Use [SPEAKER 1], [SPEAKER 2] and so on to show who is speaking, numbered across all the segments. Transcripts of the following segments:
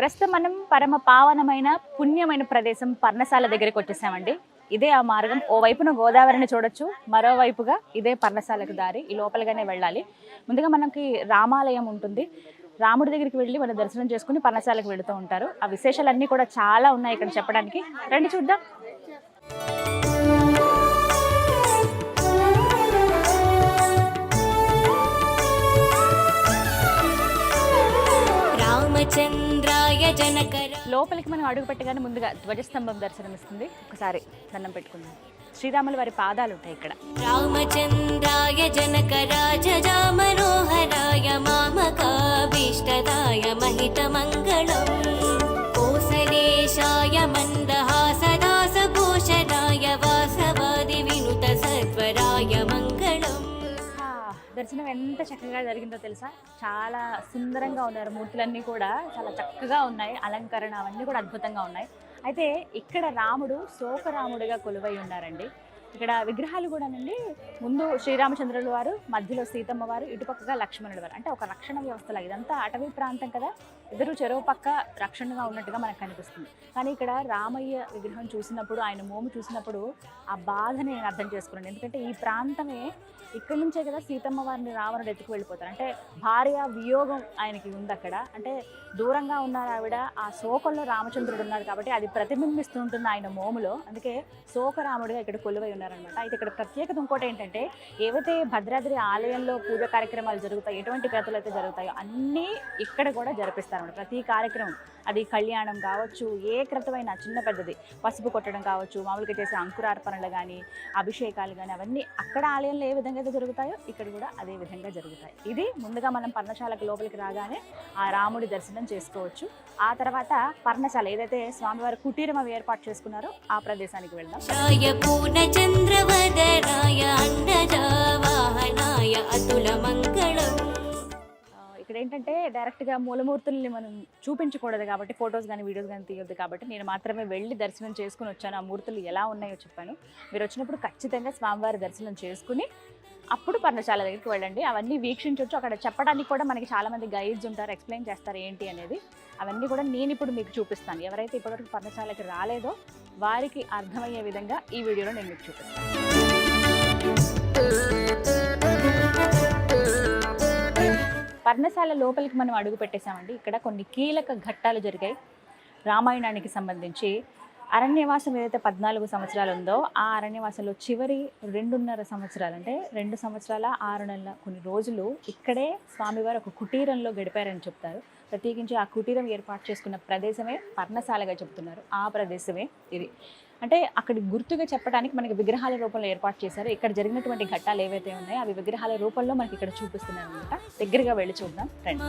[SPEAKER 1] ప్రస్తుతం మనం పరమ పావనమైన పుణ్యమైన ప్రదేశం పర్ణశాల దగ్గరికి వచ్చేసామండి. ఇదే ఆ మార్గం. ఓ వైపున గోదావరిని చూడొచ్చు, మరోవైపుగా ఇదే పర్ణశాలకు దారి. ఈ లోపలగానే వెళ్ళాలి. ముందుగా మనకి రామాలయం ఉంటుంది. రాముడి దగ్గరికి వెళ్ళి మన దర్శనం చేసుకుని పర్ణశాలకు వెళుతూ ఉంటారు. ఆ విశేషాలన్నీ కూడా చాలా ఉన్నాయి ఇక్కడ చెప్పడానికి. రండి చూద్దాం. లోపలికి మనం అడుగు పెట్టగానే ముందుగా ధ్వజస్తంభం దర్శనమిస్తుంది. ఒకసారి దండం పెట్టుకుందాం. శ్రీరాముల వారి పాదాలు ఉంటాయి ఇక్కడ.
[SPEAKER 2] రామచంద్రాయ జనక రాజా మనోహరాయ మామకాభీష్టదాయ మహిత మంగళం కోసలేశాయ మందహాసదాస భూషణాయ వాసవాది వినుత సత్వరాయ మంగళం.
[SPEAKER 1] దర్శనం ఎంత చక్కగా జరిగిందో తెలుసా? చాలా సుందరంగా ఉన్నారు. మూర్తులన్నీ కూడా చాలా చక్కగా ఉన్నాయి. అలంకరణ అవన్నీ కూడా అద్భుతంగా ఉన్నాయి. అయితే ఇక్కడ రాముడు శోకరాముడిగా కొలువై ఉన్నారండి. ఇక్కడ విగ్రహాలు కూడానండి, ముందు శ్రీరామచంద్రుల వారు, మధ్యలో సీతమ్మ వారు, ఇటుపక్కగా లక్ష్మణుడు వారు. అంటే ఒక రక్షణ వ్యవస్థలా. ఇదంతా అటవీ ప్రాంతం కదా, ఇద్దరు చెరువు పక్క రక్షణగా ఉన్నట్టుగా మనకు కనిపిస్తుంది. కానీ ఇక్కడ రామయ్య విగ్రహం చూసినప్పుడు, ఆయన మోము చూసినప్పుడు ఆ బాధని నేను అర్థం చేసుకున్నాను. ఎందుకంటే ఈ ప్రాంతమే, ఇక్కడి నుంచే కదా సీతమ్మ వారిని రావణుడు ఎత్తుకు వెళ్ళిపోతారు. అంటే భార్య వియోగం ఆయనకి ఉంది అక్కడ. అంటే దూరంగా ఉన్నారు ఆవిడ, ఆ శోకంలో రామచంద్రుడు ఉన్నారు కాబట్టి అది ప్రతిబింబిస్తూ ఉంటుంది ఆయన మోములో. అందుకే శోకరాముడిగా ఇక్కడ కొలువై ఉన్నారనమాట. అయితే ఇక్కడ ప్రత్యేకత ఇంకోటి ఏంటంటే, ఏవైతే భద్రాద్రి ఆలయంలో పూజ కార్యక్రమాలు జరుగుతాయి, ఎటువంటి క్రతులు అయితే జరుగుతాయో అన్నీ ఇక్కడ కూడా జరిపిస్తారన్నమాట. ప్రతి కార్యక్రమం, అది కళ్యాణం కావచ్చు, ఏ క్రతువైనా చిన్న పెద్దది, పసుపు కొట్టడం కావచ్చు, మామూలుగా చేసే అంకురార్పణలు కానీ, అభిషేకాలు కానీ, అవన్నీ అక్కడ ఆలయంలో ఏ విధంగా అయితే జరుగుతాయో ఇక్కడ కూడా అదే విధంగా జరుగుతాయి. ఇది ముందుగా మనం పర్ణశాలకు లోపలికి రాగానే ఆ రాముడి దర్శనం చేసుకోవచ్చు. ఆ తర్వాత పర్ణశాల ఏదైతే స్వామివారి కుటీరం అవి ఏర్పాటు చేసుకున్నారో ఆ ప్రదేశానికి వెళ్దాం. ఇక్కడ ఏంటంటే డైరెక్ట్గా మూలమూర్తుల్ని మనం చూపించకూడదు కాబట్టి, ఫొటోస్ కానీ వీడియోస్ కానీ తీయొద్దు కాబట్టి నేను మాత్రమే వెళ్ళి దర్శనం చేసుకుని వచ్చాను. ఆ మూర్తులు ఎలా ఉన్నాయో చెప్పాను. మీరు వచ్చినప్పుడు ఖచ్చితంగా స్వామివారి దర్శనం చేసుకుని అప్పుడు పర్ణశాల దగ్గరికి వెళ్ళండి. అవన్నీ వీక్షించవచ్చు. అక్కడ చెప్పడానికి కూడా మనకి చాలామంది గైడ్స్ ఉంటారు, ఎక్స్ప్లెయిన్ చేస్తారు ఏంటి అనేది. అవన్నీ కూడా నేను ఇప్పుడు మీకు చూపిస్తాను. ఎవరైతే ఇప్పటివరకు పర్ణశాలకి రాలేదో వారికి అర్థమయ్యే విధంగా ఈ వీడియోలో నేను మీకు చూపిస్తాను. పర్ణశాల లోపలికి మనం అడుగు పెట్టేశామండి. ఇక్కడ కొన్ని కీలక ఘట్టాలు జరిగాయి రామాయణానికి సంబంధించి. అరణ్యవాసం ఏదైతే 14 సంవత్సరాలు ఉందో ఆ అరణ్యవాసంలో చివరి 2.5 సంవత్సరాలు, అంటే 2 సంవత్సరాల 6 నెలల కొన్ని రోజులు ఇక్కడే స్వామివారు ఒక కుటీరంలో గడిపారని చెప్తారు. ప్రత్యేకించి ఆ కుటీరం ఏర్పాటు చేసుకున్న ప్రదేశమే పర్ణశాలగా చెప్తున్నారు. ఆ ప్రదేశమే ఇది. అంటే అక్కడ గుర్తుగా చెప్పడానికి మనకి విగ్రహాల రూపంలో ఏర్పాటు చేశారు. ఇక్కడ జరిగినటువంటి ఘట్టాలు ఏవైతే ఉన్నాయో అవి విగ్రహాల రూపంలో మనకి ఇక్కడ చూపిస్తున్నారు అనమాట. దగ్గరగా వెళ్ళి చూద్దాం రండి.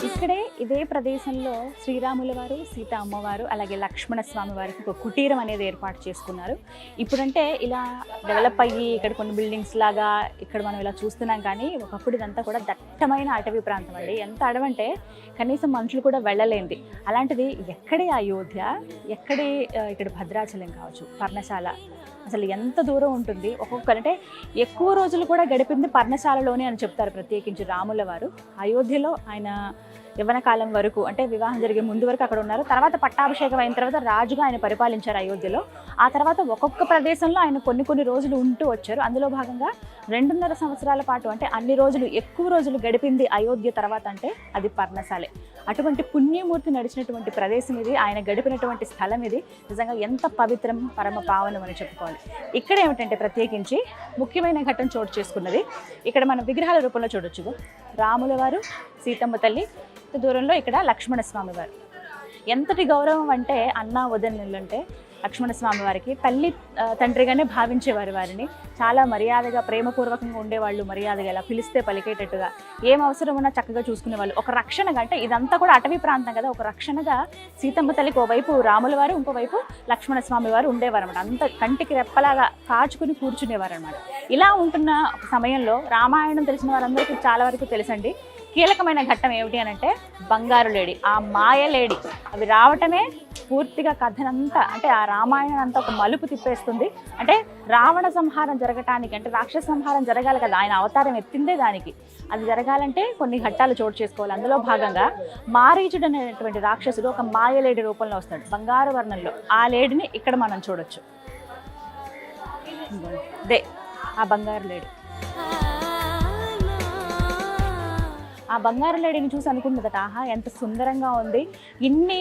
[SPEAKER 1] ఇక్కడే ఇదే ప్రదేశంలో శ్రీరాముల వారు, సీత అమ్మవారు, అలాగే లక్ష్మణ స్వామి వారికి ఒక కుటీరం అనేది ఏర్పాటు చేసుకున్నారు. ఇప్పుడంటే ఇలా డెవలప్ అయ్యి ఇక్కడ కొన్ని బిల్డింగ్స్ లాగా ఇక్కడ మనం ఇలా చూస్తున్నాం. కానీ ఒకప్పుడు ఇదంతా కూడా దట్టమైన అటవీ ప్రాంతం అండి. ఎంత అడవంటే కనీసం మనుషులు కూడా వెళ్ళలేంది. అలాంటిది ఎక్కడే అయోధ్య, ఎక్కడే ఇక్కడ భద్రాచలం కావచ్చు, పర్ణశాల, అసలు ఎంత దూరం ఉంటుంది. ఒక్కొక్కరంటే ఎక్కువ రోజులు కూడా గడిపింది పర్ణశాలలోనే అని చెప్తారు. ప్రత్యేకించి రాముల వారు అయోధ్యలో ఆయన యవ్వన కాలం వరకు, అంటే వివాహం జరిగే ముందు వరకు అక్కడ ఉన్నారు. తర్వాత పట్టాభిషేకం అయిన తర్వాత రాజుగా ఆయన పరిపాలించారు అయోధ్యలో. ఆ తర్వాత ఒక్కొక్క ప్రదేశంలో ఆయన కొన్ని రోజులు ఉంటూ వచ్చారు. అందులో భాగంగా 2.5 సంవత్సరాల పాటు, అంటే అన్ని రోజులు, ఎక్కువ రోజులు గడిపింది అయోధ్య తర్వాత అంటే అది పర్ణశాలే. అటువంటి పుణ్యమూర్తి నడిచినటువంటి ప్రదేశం ఇది, ఆయన గడిపినటువంటి స్థలం ఇది. నిజంగా ఎంత పవిత్రం, పరమ పావనం అని చెప్పుకోవాలి. ఇక్కడ ఏమిటంటే ప్రత్యేకించి ముఖ్యమైన ఘట్టం చోటు చేసుకున్నది. ఇక్కడ మనం విగ్రహాల రూపంలో చూడొచ్చు. రాముల వారు, సీతమ్మ తల్లి, దూరంలో ఇక్కడ లక్ష్మణ స్వామి వారు. ఎంతటి గౌరవం అంటే అన్న వదనలంటే లక్ష్మణ స్వామి వారికి తల్లి తండ్రిగానే భావించేవారు. వారిని చాలా మర్యాదగా, ప్రేమపూర్వకంగా ఉండేవాళ్ళు. మర్యాదగా ఇలా పిలిస్తే పలికేటట్టుగా, ఏం అవసరం ఉన్నా చక్కగా చూసుకునేవాళ్ళు. ఒక రక్షణగా, అంటే ఇదంతా కూడా అటవీ ప్రాంతం కదా, ఒక రక్షణగా సీతమ్మ తల్లికి ఓవైపు రాముల వారు, ఇంకోవైపు లక్ష్మణ స్వామి వారు ఉండేవారు అనమాట. అంత కంటికి రెప్పలాగా కాచుకుని కూర్చునేవారు అనమాట. ఇలా ఉంటున్న ఒక సమయంలో రామాయణం తెలిసిన వారందరికీ చాలా వరకు తెలుసండి, కీలకమైన ఘట్టం ఏమిటి అని అంటే బంగారు లేడి, ఆ మాయ లేడి. అవి రావటమే పూర్తిగా కథనంతా అంటే ఆ రామాయణం అంతా ఒక మలుపు తిప్పేస్తుంది. అంటే రావణ సంహారం జరగటానికి అంటే రాక్షస సంహారం జరగాలి కదా, ఆయన అవతారం ఎత్తిందే దానికి. అది జరగాలంటే కొన్ని ఘట్టాలు చోటు చేసుకోవాలి. అందులో భాగంగా మారీచుడు అనేటువంటి రాక్షసుడు ఒక మాయ లేడి రూపంలో వస్తాడు బంగారు వర్ణంలో. ఆ లేడిని ఇక్కడ మనం చూడొచ్చు. దే ఆ బంగారు లేడి. ఆ బంగారు లేడిని చూసి అనుకున్నదట, ఆహా ఎంత సుందరంగా ఉంది, ఇన్ని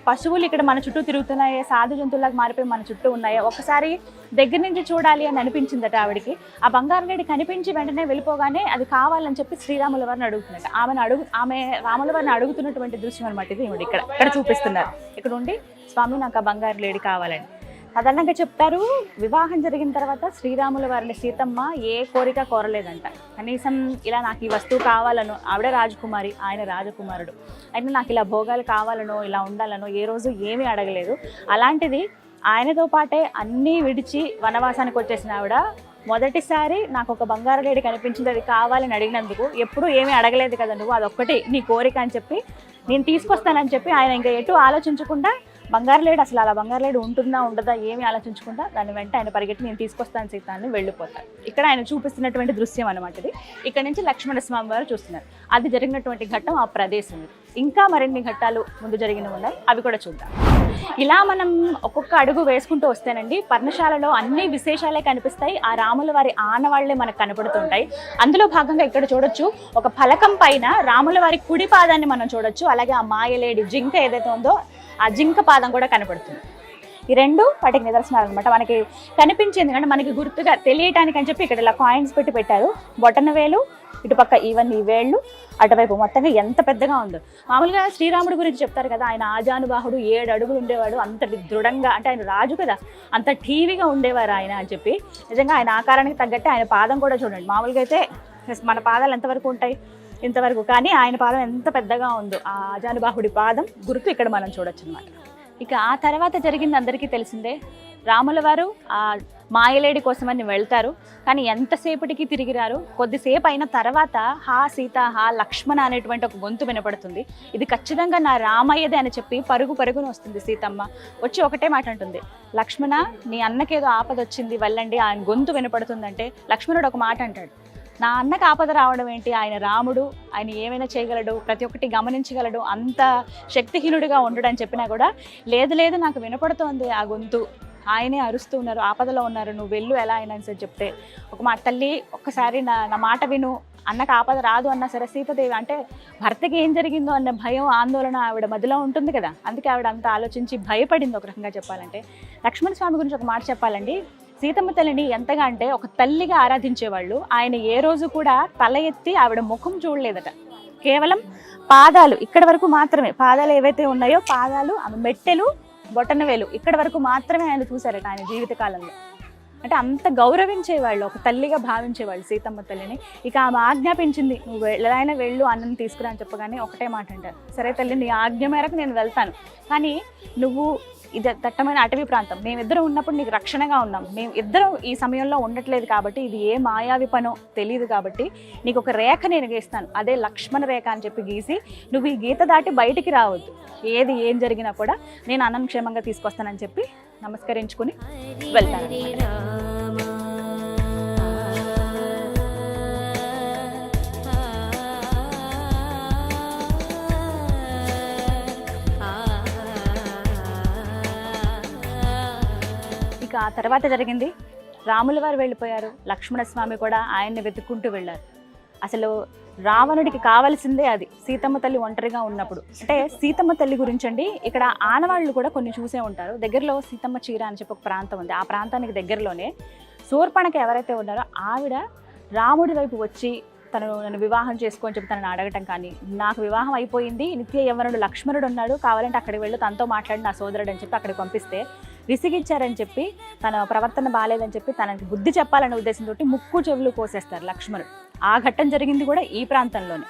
[SPEAKER 1] పశువులు ఇక్కడ మన చుట్టూ తిరుగుతున్నాయి, సాధు జంతువులాగా మారిపోయి మన చుట్టూ ఉన్నాయి, ఒకసారి దగ్గర నుంచి చూడాలి అని అనిపించిందట ఆవిడికి. ఆ బంగారు లేడి కనిపించి వెంటనే వెళ్ళిపోగానే అది కావాలని చెప్పి శ్రీరాముల వారిని అడుగుతున్నట్టు. ఆమె రాముల వారిని అడుగుతున్నటువంటి దృశ్యం అనమాట ఇది. ఇక్కడ చూపిస్తున్నారు. ఇక్కడ ఉండి స్వామి నాకు ఆ బంగారు లేడి కావాలని. సాధారణంగా చెప్తారు, వివాహం జరిగిన తర్వాత శ్రీరాముల వారిని సీతమ్మ ఏ కోరిక కోరలేదంట. కనీసం ఇలా నాకు ఈ వస్తువు కావాలనో, ఆవిడ రాజకుమారి ఆయన రాజకుమారుడు, అయితే నాకు ఇలా భోగాలు కావాలనో ఇలా ఉండాలనో ఏ రోజు ఏమీ అడగలేదు. అలాంటిది ఆయనతో పాటే అన్నీ విడిచి వనవాసానికి వచ్చేసిన ఆవిడ మొదటిసారి నాకు ఒక బంగారు లేడి కనిపించింది, అది కావాలని అడిగినందుకు ఎప్పుడూ ఏమీ అడగలేదు కదా నువ్వు, అదొక్కటి నీ కోరిక అని చెప్పి నేను తీసుకొస్తానని చెప్పి ఆయన ఇంకా ఎటు ఆలోచించకుండా బంగారు లేడు, అసలు అలా బంగారు లేడు ఉంటుందా ఉండదా ఏమీ ఆలోచించకుండా దాని వెంట ఆయన పరిగెట్టి నేను తీసుకొస్తాను సీత అని వెళ్ళిపోతారు. ఇక్కడ ఆయన చూపిస్తున్నటువంటి దృశ్యం అనమాట ఇది. ఇక్కడ నుంచి లక్ష్మణస్వామి వారు చూస్తున్నారు. అది జరిగినటువంటి ఘట్టం ఆ ప్రదేశం. ఇంకా మరిన్ని ఘట్టాలు ముందు జరిగినవి ఉన్నాయి, అవి కూడా చూద్దాం. ఇలా మనం ఒక్కొక్క అడుగు వేసుకుంటూ వస్తేనండి పర్ణశాలలో అన్ని విశేషాలే కనిపిస్తాయి. ఆ రాముల వారి ఆనవాళ్లే మనకు కనపడుతుంటాయి. అందులో భాగంగా ఇక్కడ చూడొచ్చు, ఒక ఫలకం పైన రాముల వారి కుడి పాదాన్ని మనం చూడొచ్చు. అలాగే ఆ మాయలేడి జింక ఏదైతే ఉందో ఆ జింక పాదం కూడా కనపడుతుంది. ఈ రెండు వాటికి నిదర్శనాలు అనమాట. మనకి కనిపించింది అంటే మనకి గుర్తుగా తెలియటానికి అని చెప్పి ఇక్కడ ఇలా కాయిన్స్ పెట్టారు. బొటన వేలు ఇటుపక్క ఈ వేళ్ళు, అటువైపు మొత్తంగా ఎంత పెద్దగా ఉందో. మామూలుగా శ్రీరాముడి గురించి చెప్తారు కదా, ఆయన ఆజానుబాహుడు, 7 అడుగులు ఉండేవాడు, అంత దృఢంగా, అంటే ఆయన రాజు కదా, అంత ఠీవిగా ఉండేవారు ఆయన అని చెప్పి. నిజంగా ఆయన ఆకారానికి తగ్గట్టే ఆయన పాదం కూడా చూడండి. మామూలుగా అయితే మన పాదాలు ఎంతవరకు ఉంటాయి, ఇంతవరకు, కానీ ఆయన పాదం ఎంత పెద్దగా ఉందో ఆ ఆజానుబాహుడి పాదం గుర్తు ఇక్కడ మనం చూడొచ్చు అనమాట. ఇక ఆ తర్వాత జరిగింది అందరికీ తెలిసిందే. రాముల వారు ఆ మాయలేడి కోసమని వెళ్తారు, కానీ ఎంతసేపటికి తిరిగి రారు. కొద్దిసేపు అయిన తర్వాత హా సీత హా లక్ష్మణ అనేటువంటి ఒక గొంతు వినపడుతుంది. ఇది ఖచ్చితంగా నా రామయ్యదే అని చెప్పి పరుగున వస్తుంది సీతమ్మ. వచ్చి ఒకటే మాట అంటుంది, లక్ష్మణ నీ అన్నకేదో ఆపద వచ్చింది వెళ్ళండి. ఆయన గొంతు వినపడుతుందంటే లక్ష్మణుడు ఒక మాట అంటాడు, నా అన్నకు ఆపద రావడం ఏంటి, ఆయన రాముడు, ఆయన ఏమైనా చేయగలడు, ప్రతి ఒక్కటి గమనించగలడు, అంత శక్తిహీనుడిగా ఉండడు అని చెప్పినా కూడా లేదు నాకు వినపడుతోంది ఆ గొంతు, ఆయనే అరుస్తూ ఉన్నారు, ఆపదలో ఉన్నారు, నువ్వు వెళ్ళు ఎలా అయినా అని చెప్తే ఒక మాట, తల్లి ఒక్కసారి నా మాట విను, అన్నకు ఆపద రాదు అన్నా సరే సీతాదేవి అంటే భర్తకి ఏం జరిగిందో అన్న భయం ఆందోళన ఆవిడ మధ్యలో ఉంటుంది కదా, అందుకే ఆవిడ అంతా ఆలోచించి భయపడింది. ఒక రకంగా చెప్పాలంటే లక్ష్మణ స్వామి గురించి ఒక మాట చెప్పాలండి, సీతమ్మ తల్లిని ఎంతగా అంటే ఒక తల్లిగా ఆరాధించేవాళ్ళు. ఆయన ఏ రోజు కూడా తల ఎత్తి ఆవిడ ముఖం చూడలేదట, కేవలం పాదాలు ఇక్కడ వరకు మాత్రమే, పాదాలు ఏవైతే ఉన్నాయో పాదాలు, ఆమె మెట్టెలు, బొటనవేలు ఇక్కడ వరకు మాత్రమే ఆయన చూశారట ఆయన జీవితకాలంలో. అంటే అంత గౌరవించేవాళ్ళు, ఒక తల్లిగా భావించేవాళ్ళు సీతమ్మ తల్లిని. ఇక ఆమె ఆజ్ఞాపించింది, నువ్వు ఎలా అయినా వెళ్ళు అన్నం తీసుకురా అని చెప్పగానే ఒకటే మాట అంటారు, సరే తల్లి నీ ఆజ్ఞ మేరకు నేను వెళ్తాను, కానీ నువ్వు ఇది దట్టమైన అటవీ ప్రాంతం, మేమిద్దరం ఉన్నప్పుడు నీకు రక్షణగా ఉన్నాం, మేము ఇద్దరం ఈ సమయంలో ఉండట్లేదు కాబట్టి ఇది ఏ మాయావి పనో తెలియదు కాబట్టి నీకు ఒక రేఖ నేను గీస్తాను, అదే లక్ష్మణ రేఖ అని చెప్పి గీసి నువ్వు ఈ గీత దాటి బయటికి రావద్దు, ఏం జరిగినా కూడా నేను అన్నం క్షేమంగా తీసుకొస్తానని చెప్పి నమస్కరించుకుని వెళ్తాను. ఆ తర్వాత జరిగింది, రాముల వారు వెళ్ళిపోయారు, లక్ష్మణస్వామి కూడా ఆయన్ని వెతుక్కుంటూ వెళ్ళారు. అసలు రావణుడికి కావాల్సిందే అది, సీతమ్మ తల్లి ఒంటరిగా ఉన్నప్పుడు. అంటే సీతమ్మ తల్లి గురించి అండి ఇక్కడ ఆనవాళ్ళు కూడా కొన్ని చూసే ఉంటారు. దగ్గరలో సీతమ్మ చీర అని చెప్పి ఒక ప్రాంతం ఉంది, ఆ ప్రాంతానికి దగ్గరలోనే శూర్పణఖ ఎవరైతే ఉన్నారో ఆవిడ రాముడి వైపు వచ్చి నన్ను వివాహం చేసుకొని చెప్పి తనని అడగటం కానీ, నాకు వివాహం అయిపోయింది, నిత్య యవ్వనుడు లక్ష్మణుడు ఉన్నాడు, కావాలంటే అక్కడికి వెళ్ళు, తనతో మాట్లాడి నా సోదరుడు అని చెప్పి అక్కడికి పంపిస్తే విసిగిచ్చారని చెప్పి, తన ప్రవర్తన బాగాలేదని చెప్పి తనకి బుద్ధి చెప్పాలనే ఉద్దేశంతో ముక్కు చెవులు కోసేస్తారు లక్ష్మణుడు. ఆ ఘట్టం జరిగింది కూడా ఈ ప్రాంతంలోనే.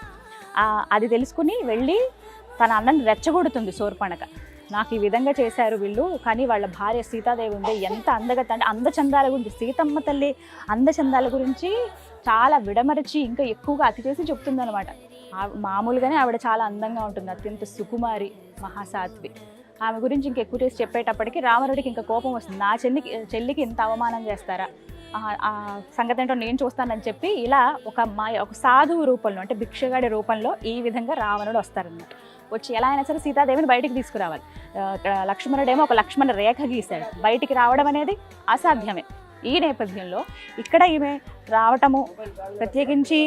[SPEAKER 1] అది తెలుసుకుని వెళ్ళి తన అన్నని రెచ్చగొడుతుంది శూర్పణఖ, నాకు ఈ విధంగా చేశారు వీళ్ళు, కానీ వాళ్ళ భార్య సీతాదేవి ఉండే ఎంత అందగత అంటే అందచందాల గురించి, సీతమ్మ తల్లి అందచందాల గురించి చాలా విడమరిచి ఇంకా ఎక్కువగా అతి చేసి చెప్తుందనమాట. మామూలుగానే ఆవిడ చాలా అందంగా ఉంటుంది, అత్యంత సుకుమారి, మహాసాత్వి. ఆమె గురించి ఇంకెక్కువ చేసి చెప్పేటప్పటికి రావణుడికి ఇంకా కోపం వస్తుంది. నా చెల్లికి ఇంత అవమానం చేస్తారా, ఆ సంగతి ఏంటో నేను చూస్తానని చెప్పి ఇలా ఒక సాధువు రూపంలో, అంటే భిక్షగాడి రూపంలో ఈ విధంగా రావణుడు వస్తారన్నమాట. వచ్చి ఎలా అయినా సరే సీతాదేవిని బయటికి తీసుకురావాలి. లక్ష్మణుడేమో ఒక లక్ష్మణ రేఖ గీశాడు, బయటికి రావడం అనేది అసాధ్యమే. ఈ నేపథ్యంలో ఇక్కడ ఈమె రావటము, ప్రత్యేకించి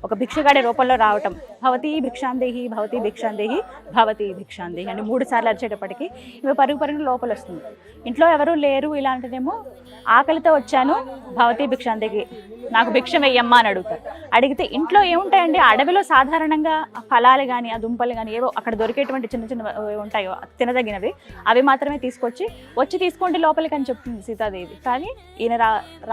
[SPEAKER 1] ఒక భిక్షగాడి రూపంలో రావటం, భవతీ భిక్షాందేహి భవతీ భిక్షాందేహి భవతీ భిక్షాందేహి అని 3 సార్లు అరిచేటప్పటికి ఈమె పరుగు లోపల వస్తుంది. ఇంట్లో ఎవరూ లేరు, ఇలాంటిదేమో ఆకలితో వచ్చాను, భవతీ భిక్షాందేహి నాకు భిక్ష వెయ్యమ్మా అని అడుగుతారు. అడిగితే ఇంట్లో ఏముంటాయండి, అడవిలో సాధారణంగా ఫలాలు కానీ ఆ దుంపలు కానీ ఏవో అక్కడ దొరికేటువంటి చిన్న చిన్న ఉంటాయో తినదగినవి, అవి మాత్రమే వచ్చి తీసుకోండి లోపలికి అని చెప్తుంది సీతాదేవి. కానీ ఈయన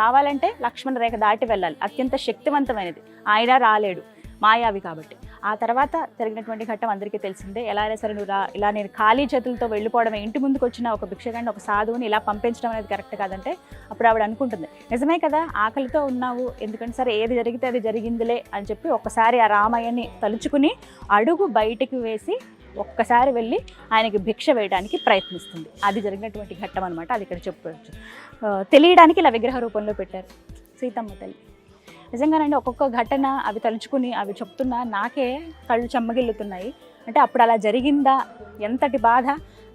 [SPEAKER 1] రావాలంటే లక్ష్మణ రేఖ దాటి వెళ్ళాలి, అత్యంత శక్తివంతమైనది. ఆయన రాలేడు, మాయావి కాబట్టి. ఆ తర్వాత జరిగినటువంటి ఘట్టం అందరికీ తెలిసిందే. ఎలా అయినా సరే నువ్వు ఇలా నేను ఖాళీ చేతులతో వెళ్ళిపోవడమే, ఇంటి ముందుకు వచ్చిన ఒక భిక్షగాడిని, ఒక సాధువుని ఇలా పంపించడం అనేది కరెక్ట్ కాదంటే అప్పుడు ఆవిడ అనుకుంటుంది, నిజమే కదా ఆకలితో ఉన్నావు, ఎందుకంటే సరే ఏది జరిగితే అది జరిగిందిలే అని చెప్పి ఒక్కసారి ఆ రామయ్యని తలుచుకుని అడుగు బయటికి వేసి ఒక్కసారి వెళ్ళి ఆయనకి భిక్ష వేయడానికి ప్రయత్నిస్తుంది. అది జరిగినటువంటి ఘట్టం అనమాట. అది ఇక్కడ చెప్పుకోవచ్చు. తెలియడానికి ఇలా విగ్రహ రూపంలో పెట్టారు సీతమ్మ తల్లి. నిజంగానండి ఒక్కొక్క ఘటన అవి తలుచుకుని అవి చెప్తున్నా నాకే కళ్ళు చెమ్మగిల్లుతున్నాయి. అంటే అప్పుడు అలా జరిగిందా, ఎంతటి బాధ,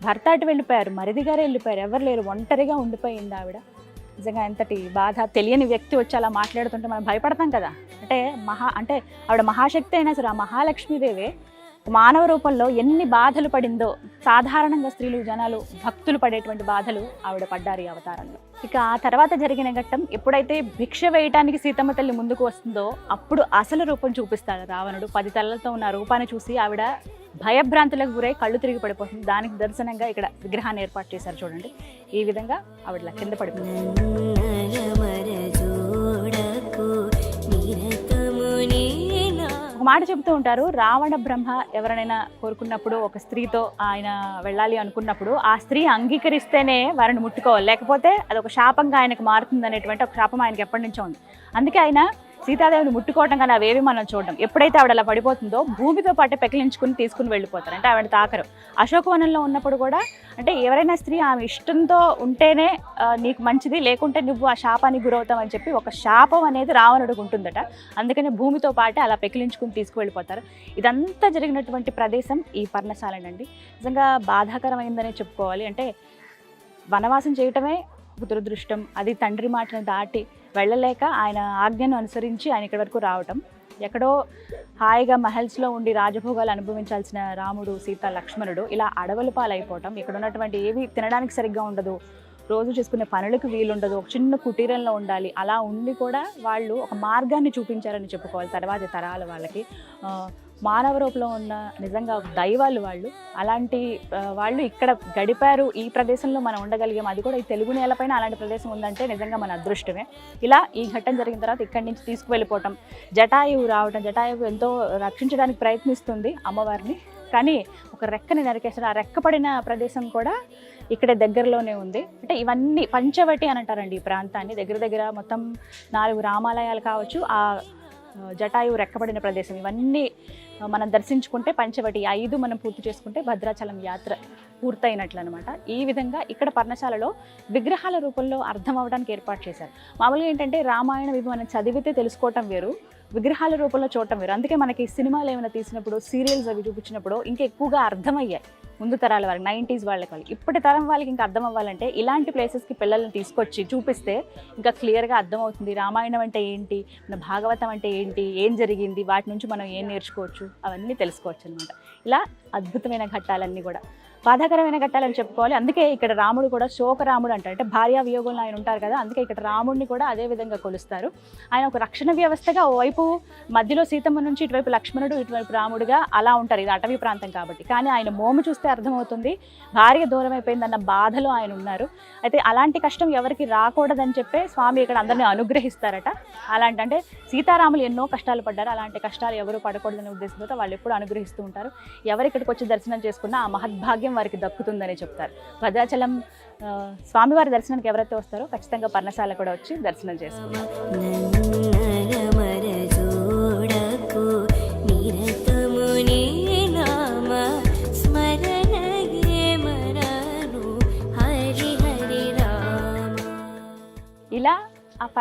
[SPEAKER 1] భర్త అటు వెళ్ళిపోయారు, మరిది గారు వెళ్ళిపోయారు, ఎవరు లేరు, ఒంటరిగా ఉండిపోయింది ఆవిడ. నిజంగా ఎంతటి బాధ. తెలియని వ్యక్తి వచ్చి అలా మాట్లాడుతుంటే మనం భయపడతాం కదా. అంటే ఆవిడ మహాశక్తి అయినా సరే ఆ మహాలక్ష్మీదేవే మానవ రూపంలో ఎన్ని బాధలు పడిందో, సాధారణంగా స్త్రీలు జనాలు భక్తులు పడేటువంటి బాధలు ఆవిడ పడ్డారు ఈ అవతారంలో. ఇక ఆ తర్వాత జరిగిన ఘట్టం, ఎప్పుడైతే భిక్ష వేయటానికి సీతమ్మ తల్లి ముందుకు వస్తుందో అప్పుడు అసలు రూపం చూపిస్తాడు రావణుడు. 10 తలలతో ఉన్న రూపాన్ని చూసి ఆవిడ భయభ్రాంతులకు గురై కళ్ళు తిరిగి పడిపోతుంది. దానికి దర్శనంగా ఇక్కడ విగ్రహాన్ని ఏర్పాటు చేశారు చూడండి. ఈ విధంగా ఆవిడ కింద పడిపోతుంది. ఒక మాట చెబుతూ ఉంటారు, రావణ బ్రహ్మ ఎవరైనా కోరుకున్నప్పుడు ఒక స్త్రీతో ఆయన వెళ్ళాలి అనుకున్నప్పుడు ఆ స్త్రీ అంగీకరిస్తేనే వారిని ముట్టుకోవాలి, లేకపోతే అది ఒక శాపంగా ఆయనకు మారుతుంది అనేటువంటి ఒక శాపం ఆయనకి ఎప్పటి నుంచో ఉంది. అందుకే ఆయన సీతాదేవిని ముట్టుకోవటం కానీ అవేవి మనం చూడడం. ఎప్పుడైతే ఆవిడ అలా పడిపోతుందో భూమితో పాటు పెకిలించుకుని తీసుకుని వెళ్ళిపోతారు, అంటే ఆవిడ తాకరు. అశోకవనంలో ఉన్నప్పుడు కూడా అంటే ఎవరైనా స్త్రీ ఆమె ఇష్టంతో ఉంటేనే నీకు మంచిది, లేకుంటే నువ్వు ఆ శాపానికి గురవుతావని చెప్పి ఒక శాపం అనేది రావణుడికి ఉంటుందట. అందుకని భూమితో పాటు అలా పెకిలించుకుని తీసుకువెళ్ళిపోతారు. ఇదంతా జరిగినటువంటి ప్రదేశం ఈ పర్ణశాలనండి. నిజంగా బాధాకరమైందనే చెప్పుకోవాలి. అంటే వనవాసం చేయటమే దురదృష్టం, అది తండ్రి మాటను దాటి వెళ్ళలేక ఆయన ఆజ్ఞను అనుసరించి ఆయన ఇక్కడి వరకు రావటం. ఎక్కడో హాయిగా మహల్స్లో ఉండి రాజభోగాలు అనుభవించాల్సిన రాముడు, సీత, లక్ష్మణుడు ఇలా అడవుల పాలైపోవటం. ఇక్కడ ఉన్నటువంటి ఏవి తినడానికి సరిగ్గా ఉండదు, రోజు చేసుకునే పనులకు వీలుండదు, ఒక చిన్న కుటీరంలో ఉండాలి. అలా ఉండి కూడా వాళ్ళు ఒక మార్గాన్ని చూపించారని చెప్పుకోవాలి తర్వాతి తరాల వాళ్ళకి. మానవ రూపంలో ఉన్న నిజంగా దైవాలు వాళ్ళు. అలాంటి వాళ్ళు ఇక్కడ గడిపారు, ఈ ప్రదేశంలో మనం ఉండగలిగాం, అది కూడా ఈ తెలుగు నేలపైన అలాంటి ప్రదేశం ఉందంటే నిజంగా మన అదృష్టమే. ఇలా ఈ ఘట్టం జరిగిన తర్వాత ఇక్కడి నుంచి తీసుకువెళ్ళిపోవటం, జటాయువు రావటం. జటాయువు ఎంతో రక్షించడానికి ప్రయత్నిస్తుంది అమ్మవారిని, కానీ ఒక రెక్కని నరికేస్తారు. ఆ రెక్క పడిన ప్రదేశం కూడా ఇక్కడే దగ్గరలోనే ఉంది. అంటే ఇవన్నీ పంచవటి అని అంటారండి ఈ ప్రాంతాన్ని. దగ్గర మొత్తం 4 రామాలయాలు కావచ్చు, ఆ జటాయువు రెక్కబడిన ప్రదేశం, ఇవన్నీ మనం దర్శించుకుంటే పంచవటి 5 మనం పూర్తి చేసుకుంటే భద్రాచలం యాత్ర పూర్తయినట్లు అనమాట. ఈ విధంగా ఇక్కడ పర్ణశాలలో విగ్రహాల రూపంలో అర్థం అవడానికి ఏర్పాటు చేశారు. మామూలుగా ఏంటంటే రామాయణం ఇవి మనం చదివితే తెలుసుకోవటం వేరు, విగ్రహాల రూపంలో చూడటం వేరు. అందుకే మనకి సినిమాలు ఏమైనా తీసినప్పుడు, సీరియల్స్ అవి చూపించినప్పుడు ఇంకా ఎక్కువగా అర్థమయ్యాయి ముందు తరాల వాళ్ళకి, 90s వాళ్ళకి. ఇప్పటి తరం వాళ్ళకి ఇంకా అర్థం అవ్వాలంటే ఇలాంటి ప్లేసెస్కి పిల్లల్ని తీసుకొచ్చి చూపిస్తే ఇంకా క్లియర్గా అర్థమవుతుంది. రామాయణం అంటే ఏంటి, మన భాగవతం అంటే ఏంటి, ఏం జరిగింది, వాటి నుంచి మనం ఏం నేర్చుకోవచ్చు, అవన్నీ తెలుసుకోవచ్చు అనమాట. ఇలా అద్భుతమైన ఘట్టాలన్నీ కూడా బాధాకరమైన ఘట్టాలని చెప్పుకోవాలి. అందుకే ఇక్కడ రాముడు కూడా శోకరాముడు అంటారు, అంటే భార్యా వియోగంలో ఆయన ఉంటారు కదా, అందుకే ఇక్కడ రాముడిని కూడా అదే విధంగా కొలుస్తారు. ఆయన ఒక రక్షణ వ్యవస్థగా ఓవైపు మధ్యలో సీతమ్మ నుంచి ఇటువైపు లక్ష్మణుడు, ఇటువైపు రాముడుగా అలా ఉంటారు. ఇది అటవీ ప్రాంతం కాబట్టి. కానీ ఆయన మోము చూస్తే అర్థమవుతుంది భార్య దూరం అయిపోయిందన్న బాధలో ఆయన ఉన్నారు. అయితే అలాంటి కష్టం ఎవరికి రాకూడదని చెప్పే స్వామి ఇక్కడ అందరినీ అనుగ్రహిస్తారట. అలాంటి అంటే సీతారాములు ఎన్నో కష్టాలు పడ్డారు, అలాంటి కష్టాలు ఎవరు పడకూడదనే ఉద్దేశంతో వాళ్ళు ఎప్పుడు అనుగ్రహిస్తూ ఉంటారు. ఎవరు ఇక్కడికి వచ్చి దర్శనం చేసుకున్నా ఆ మహద్భాగ్యం వారికి దక్కుతుందని చెప్తారు. భద్రాచలం స్వామివారి దర్శనానికి ఎవరైతే వస్తారో ఖచ్చితంగా పర్ణశాల కూడా వచ్చి దర్శనం చేసుకుంటారు.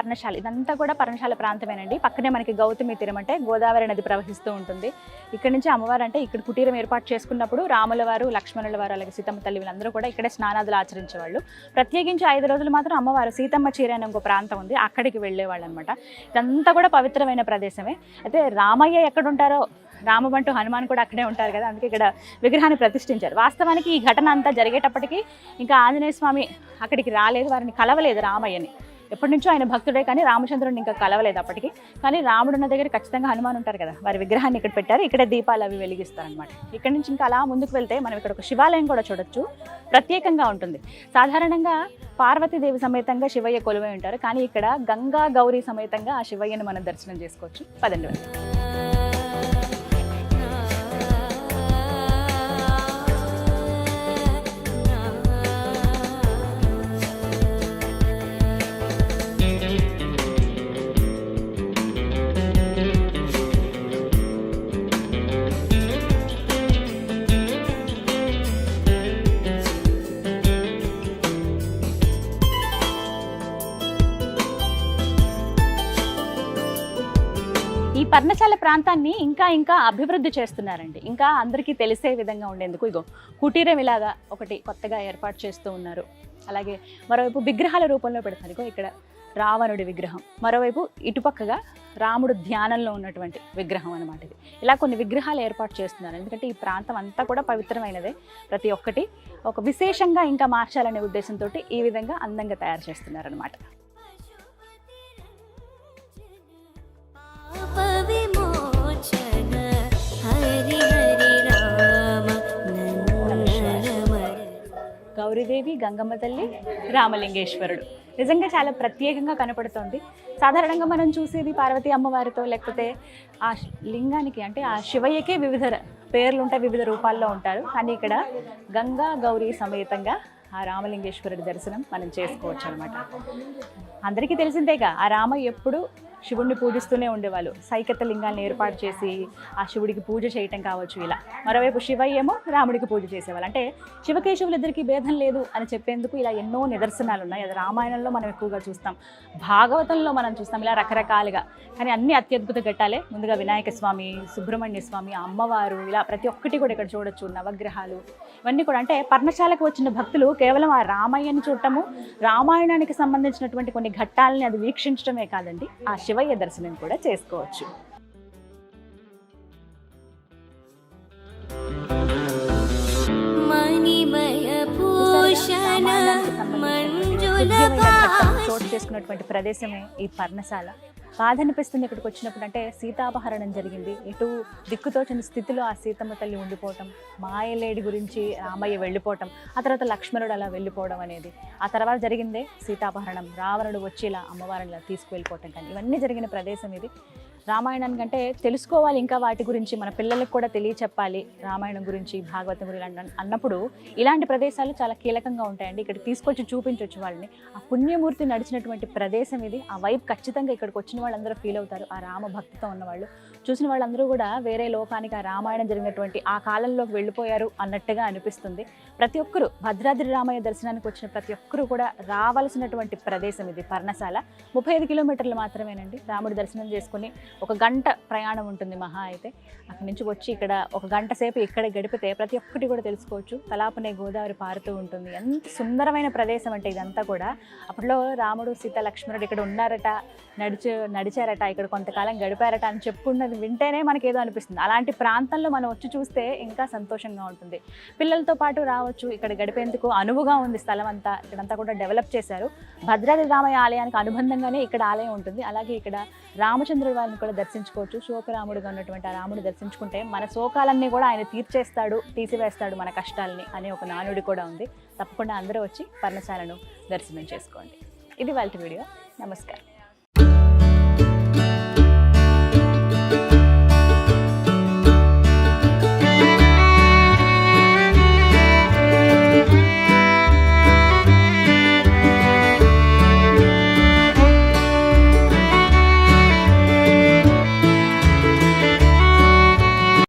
[SPEAKER 1] పర్ణశాల, ఇదంతా కూడా పర్ణశాల ప్రాంతమేనండి. పక్కనే మనకి గౌతమి తీరం అంటే గోదావరి నది ప్రవహిస్తూ ఉంటుంది. ఇక్కడ నుంచి అమ్మవారు అంటే ఇక్కడ కుటీరం ఏర్పాటు చేసుకున్నప్పుడు రాముల వారు, లక్ష్మణుల వారు, అలాగే సీతమ్మ తల్లి వీళ్ళందరూ కూడా ఇక్కడే స్నానాదులు ఆచరించేవాళ్ళు. ప్రత్యేకించి 5 రోజులు మాత్రం అమ్మవారు సీతమ్మ చీర అనే ఇంకో ప్రాంతం ఉంది, అక్కడికి వెళ్ళేవాళ్ళు అనమాట. ఇదంతా కూడా పవిత్రమైన ప్రదేశమే. అయితే రామయ్య ఎక్కడ ఉంటారో, రామబంటు హనుమాన్ కూడా అక్కడే ఉంటారు కదా, అందుకే ఇక్కడ విగ్రహాన్ని ప్రతిష్ఠించారు. వాస్తవానికి ఈ ఘటన అంతా జరిగేటప్పటికీ ఇంకా ఆంజనేయ స్వామి అక్కడికి రాలేదు, వారిని కలవలేదు రామయ్యని. ఎప్పటి నుంచో ఆయన భక్తుడే కానీ రామచంద్రుడిని ఇంకా కలవలేదు అప్పటికి. కానీ రాముడు ఉన్న దగ్గర ఖచ్చితంగా హనుమాన్ ఉంటారు కదా, వారి విగ్రహాన్ని ఇక్కడ పెట్టారు. ఇక్కడే దీపాలు అవి వెలిగిస్తారనమాట. ఇక్కడ నుంచి ఇంకా అలా ముందుకు వెళ్తే మనం ఇక్కడ ఒక శివాలయం కూడా చూడొచ్చు, ప్రత్యేకంగా ఉంటుంది. సాధారణంగా పార్వతీదేవి సమేతంగా శివయ్య కొలువై ఉంటారు, కానీ ఇక్కడ గంగా గౌరీ సమేతంగా ఆ శివయ్యను మనం దర్శనం చేసుకోవచ్చు. పదండి వెళ్దాం. ఈ పర్ణశాల ప్రాంతాన్ని ఇంకా అభివృద్ధి చేస్తున్నారండి. ఇంకా అందరికీ తెలిసే విధంగా ఉండేందుకు ఇగో కుటీరం ఇలాగా ఒకటి కొత్తగా ఏర్పాటు చేస్తూ ఉన్నారు. అలాగే మరోవైపు విగ్రహాల రూపంలో పెడతారు. ఇగో ఇక్కడ రావణుడి విగ్రహం, మరోవైపు ఇటుపక్కగా రాముడు ధ్యానంలో ఉన్నటువంటి విగ్రహం అనమాట. ఇది ఇలా కొన్ని విగ్రహాలు ఏర్పాటు చేస్తున్నారు. ఎందుకంటే ఈ ప్రాంతం అంతా కూడా పవిత్రమైనదే. ప్రతి ఒక్కటి ఒక విశేషంగా ఇంకా మార్చాలనే ఉద్దేశంతో ఈ విధంగా అందంగా తయారు చేస్తున్నారనమాట. గౌరీదేవి, గంగమ్మ తల్లి, రామలింగేశ్వరుడు నిజంగా చాలా ప్రత్యేకంగా కనపడుతోంది. సాధారణంగా మనం చూసేది పార్వతీ అమ్మవారితో, లేకపోతే ఆ లింగానికి అంటే ఆ శివయ్యకే వివిధ పేర్లు ఉంటాయి, వివిధ రూపాల్లో ఉంటారు. కానీ ఇక్కడ గంగా గౌరీ సమేతంగా ఆ రామలింగేశ్వరుడి దర్శనం మనం చేసుకోవచ్చు అనమాట. అందరికీ తెలిసిందేగా, ఆ రామయ్య ఎప్పుడు శివుడిని పూజిస్తూనే ఉండేవాళ్ళు. సైకత లింగాన్ని ఏర్పాటు చేసి ఆ శివుడికి పూజ చేయటం కావచ్చు ఇలా. మరోవైపు శివయ్యేమో రాముడికి పూజ చేసేవాళ్ళు. అంటే శివకేశవులిద్దరికీ భేదం లేదు అని చెప్పేందుకు ఇలా ఎన్నో నిదర్శనాలు ఉన్నాయి. అది రామాయణంలో మనం ఎక్కువగా చూస్తాం, భాగవతంలో మనం చూస్తాం, ఇలా రకరకాలుగా. కానీ అన్ని అత్యద్భుత ఘట్టాలే. ముందుగా వినాయక స్వామి, సుబ్రహ్మణ్య స్వామి, అమ్మవారు, ఇలా ప్రతి ఒక్కటి కూడా ఇక్కడ చూడొచ్చు. నవగ్రహాలు ఇవన్నీ కూడా అంటే పర్ణశాలకు వచ్చిన భక్తులు కేవలం ఆ రామయ్యని చూడటము, రామాయణానికి సంబంధించినటువంటి కొన్ని ఘట్టాలని అది వీక్షించడమే కాదండి, ఆ శివయ్య దర్శనం కూడా చేసుకోవచ్చు. చోటు చేసుకున్నటువంటి ప్రదేశమే ఈ పర్ణశాల. బాధ అనిపిస్తుంది ఇక్కడికి వచ్చినప్పుడు. అంటే సీతాపహరణం జరిగింది, ఎటు దిక్కుతోచని స్థితిలో ఆ సీతమ్మ తల్లి ఉండిపోవటం, మాయలేడి గురించి రామయ్య వెళ్ళిపోవటం, ఆ తర్వాత లక్ష్మణుడు అలా వెళ్ళిపోవడం అనేది, ఆ తర్వాత జరిగిందే సీతాపహరణం, రావణుడు వచ్చి ఇలా అమ్మవారిని ఇలా తీసుకువెళ్ళిపోవటం. కానీ ఇవన్నీ జరిగిన ప్రదేశం ఇది. రామాయణానికంటే తెలుసుకోవాలి, ఇంకా వాటి గురించి మన పిల్లలకు కూడా తెలియచెప్పాలి, రామాయణం గురించి, భాగవతం గురించి అన్నప్పుడు ఇలాంటి ప్రదేశాలు చాలా కీలకంగా ఉంటాయండి. ఇక్కడికి తీసుకొచ్చి చూపించవచ్చు వాళ్ళని. ఆ పుణ్యమూర్తి నడిచినటువంటి ప్రదేశం ఇది. ఆ వైపు ఖచ్చితంగా ఇక్కడికి వచ్చిన వాళ్ళందరూ ఫీల్ అవుతారు. ఆ రామ భక్తితో ఉన్నవాళ్ళు, చూసిన వాళ్ళందరూ కూడా వేరే లోకానికి, ఆ రామాయణం జరిగినటువంటి ఆ కాలంలోకి వెళ్ళిపోయారు అన్నట్టుగా అనిపిస్తుంది. ప్రతి ఒక్కరూ భద్రాద్రి రామయ్య దర్శనానికి వచ్చిన ప్రతి ఒక్కరూ కూడా రావాల్సినటువంటి ప్రదేశం ఇది పర్ణశాల. 35 కిలోమీటర్లు మాత్రమేనండి. రాముడి దర్శనం చేసుకుని 1 గంట ప్రయాణం ఉంటుంది మహా అయితే. అక్కడి నుంచి వచ్చి ఇక్కడ 1 గంట సేపు ఇక్కడే గడిపితే ప్రతి ఒక్కటి కూడా తెలుసుకోవచ్చు. తలాపునే గోదావరి పారుతూ ఉంటుంది. ఎంత సుందరమైన ప్రదేశం అంటే ఇదంతా కూడా. అప్పట్లో రాముడు, సీత, లక్ష్మణుడు ఇక్కడ ఉన్నారట, నడిచారట, ఇక్కడ కొంతకాలం గడిపారట అని చెప్పుకున్నది వింటేనే మనకి ఏదో అనిపిస్తుంది. అలాంటి ప్రాంతంలో మనం వచ్చి చూస్తే ఇంకా సంతోషంగా ఉంటుంది. పిల్లలతో పాటు రావచ్చు, ఇక్కడ గడిపేందుకు అనువుగా ఉంది స్థలం అంతా. ఇక్కడంతా కూడా డెవలప్ చేశారు. భద్రాద్రి రామయ్య ఆలయానికి అనుబంధంగానే ఇక్కడ ఆలయం ఉంటుంది. అలాగే ఇక్కడ రామచంద్రుడి వారిని కూడా దర్శించుకోవచ్చు. శోకరాముడుగా ఉన్నటువంటి ఆ రాముడు దర్శించుకుంటే మన శోకాలన్నీ కూడా ఆయన తీర్చేస్తాడు, తీసివేస్తాడు మన కష్టాలని అనే ఒక నానుడి కూడా ఉంది. తప్పకుండా అందరూ వచ్చి పర్ణశాలను దర్శనం చేసుకోండి. ఇది వాళ్ళ వీడియో. నమస్కారం.